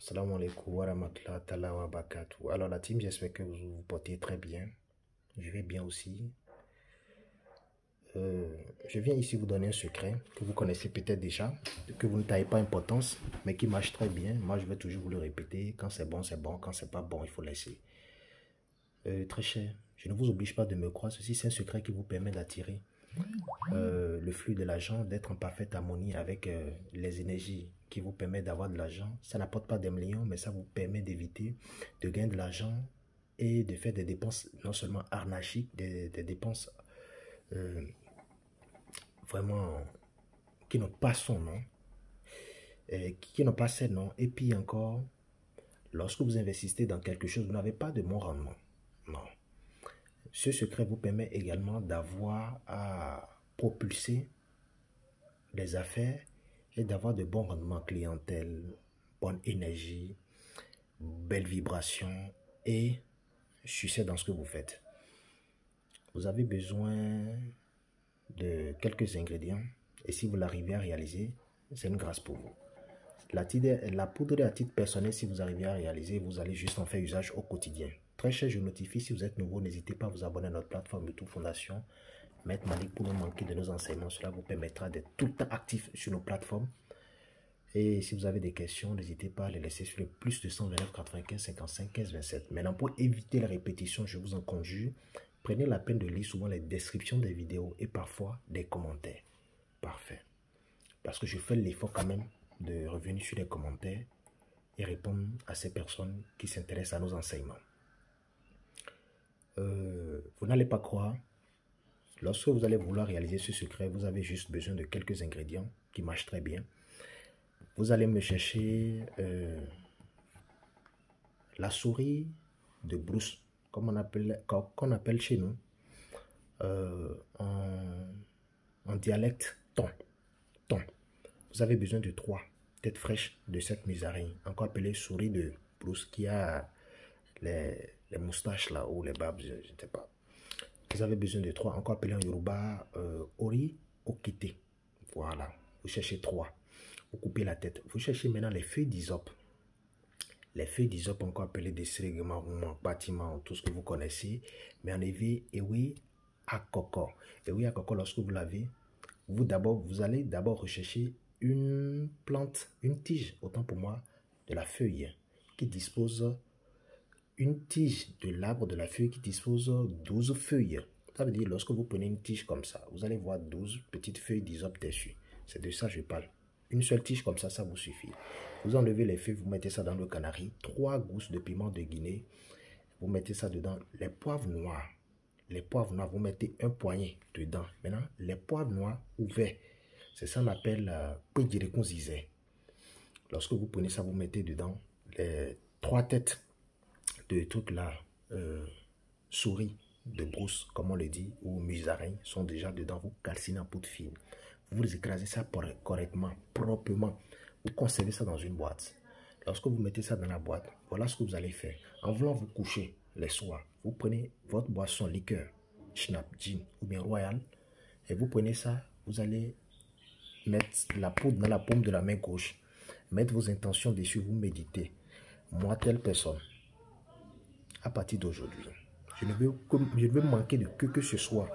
Salam alaikum wa rahmatullahi ta'ala wa barakatuh. Alors la team, j'espère que vous vous portez très bien. Je vais bien aussi. Je viens ici vous donner un secret que vous connaissez peut-être déjà, que vous ne taillez pas importance, mais qui marche très bien. Moi, je vais toujours vous le répéter. Quand c'est bon, c'est bon. Quand c'est pas bon, il faut laisser. Très cher, je ne vous oblige pas de me croire. Ceci, c'est un secret qui vous permet d'attirer le flux de l'argent, d'être en parfaite harmonie avec les énergies qui vous permettent d'avoir de l'argent. Ça n'apporte pas des millions, mais ça vous permet d'éviter de gagner de l'argent et de faire des dépenses non seulement arnachiques, des dépenses vraiment qui n'ont pas son nom, qui n'ont pas ses noms. Et puis encore, lorsque vous investissez dans quelque chose, vous n'avez pas de bon rendement. Non. Ce secret vous permet également d'avoir à propulser les affaires et d'avoir de bons rendements clientèle, bonne énergie, belle vibration et succès dans ce que vous faites. Vous avez besoin de quelques ingrédients et si vous l'arrivez à réaliser, c'est une grâce pour vous. La poudre à titre personnel, si vous arrivez à réaliser, vous allez juste en faire usage au quotidien. Très cher, je notifie, si vous êtes nouveau, n'hésitez pas à vous abonner à notre plateforme YouTube Fondation Maître Malik pour ne manquer de nos enseignements. Cela vous permettra d'être tout le temps actif sur nos plateformes. Et si vous avez des questions, n'hésitez pas à les laisser sur le plus de 129 95 55 15 27. Maintenant, pour éviter la répétition, je vous en conjure, prenez la peine de lire souvent les descriptions des vidéos et parfois des commentaires. Parfait. Parce que je fais l'effort quand même de revenir sur les commentaires et répondre à ces personnes qui s'intéressent à nos enseignements. Vous n'allez pas croire, lorsque vous allez vouloir réaliser ce secret, vous avez juste besoin de quelques ingrédients qui marchent très bien. Vous allez me chercher la souris de brousse, comme qu'on appelle chez nous, en dialecte thon. Vous avez besoin de 3 têtes fraîches de cette musaraigne, encore appelée souris de brousse, qui a les moustaches là, ou les barbes, je ne sais pas. Vous avez besoin de 3, encore appelé en Yoruba Ori Okite. Voilà, vous cherchez 3. Vous coupez la tête. Vous cherchez maintenant les feuilles d'hysope. Les feuilles d'hysope, encore appelées des sérigma, bâtiment, tout ce que vous connaissez. Mais en évi, ewi akoko. Ewi akoko, lorsque vous l'avez, vous allez d'abord rechercher une plante, une tige, autant pour moi, de la feuille, qui dispose, une tige de l'arbre de la feuille qui dispose 12 feuilles. Ça veut dire, lorsque vous prenez une tige comme ça, vous allez voir 12 petites feuilles d'hysope dessus. C'est de ça que je parle. Une seule tige comme ça vous suffit. Vous enlevez les feuilles, vous mettez ça dans le canari. 3 gousses de piment de Guinée. Vous mettez ça dedans. Les poivres noirs. Les poivres noirs, vous mettez un poignet dedans. Maintenant, les poivres noirs ouverts. C'est ça qu'on appelle pédireconzizé. Lorsque vous prenez ça, vous mettez dedans les 3 têtes de trucs là, souris de brousse, comme on le dit, ou musaraigne, sont déjà dedans. Vous calcinez en poudre fine. Vous écrasez ça correctement, proprement. Vous conservez ça dans une boîte. Lorsque vous mettez ça dans la boîte, voilà ce que vous allez faire. En voulant vous coucher les soirs, vous prenez votre boisson liqueur, schnapp, gin ou bien royal, et vous prenez ça, vous allez mettre la poudre dans la paume de la main gauche, mettre vos intentions dessus, vous méditez. Moi, telle personne, à partir d'aujourd'hui, je ne veux manquer de que ce soit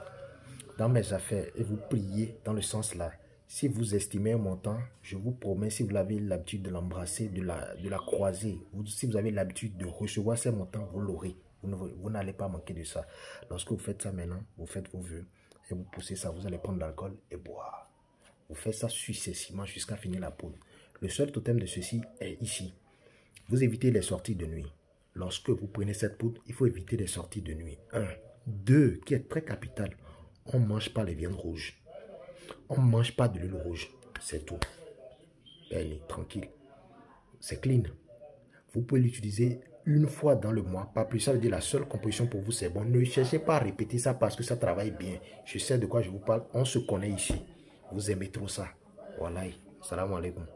dans mes affaires et vous priez dans le sens là. Si vous estimez un montant, je vous promets, si vous avez l'habitude de l'embrasser, de la croiser, si vous avez l'habitude de recevoir ces montants, vous l'aurez. Vous n'allez pas manquer de ça. Lorsque vous faites ça maintenant, vous faites vos vœux et vous poussez ça, vous allez prendre l'alcool et boire. Vous faites ça successivement jusqu'à finir la poudre. Le seul totem de ceci est ici. Vous évitez les sorties de nuit. Lorsque vous prenez cette poudre, il faut éviter les sorties de nuit. 1. 2, qui est très capital. On ne mange pas les viandes rouges. On ne mange pas de l'huile rouge. C'est tout. Allez, tranquille. C'est clean. Vous pouvez l'utiliser une fois dans le mois. Pas plus. Ça veut dire la seule composition pour vous, c'est bon. Ne cherchez pas à répéter ça parce que ça travaille bien. Je sais de quoi je vous parle. On se connaît ici. Vous aimez trop ça. Voilà. Salam alaikum.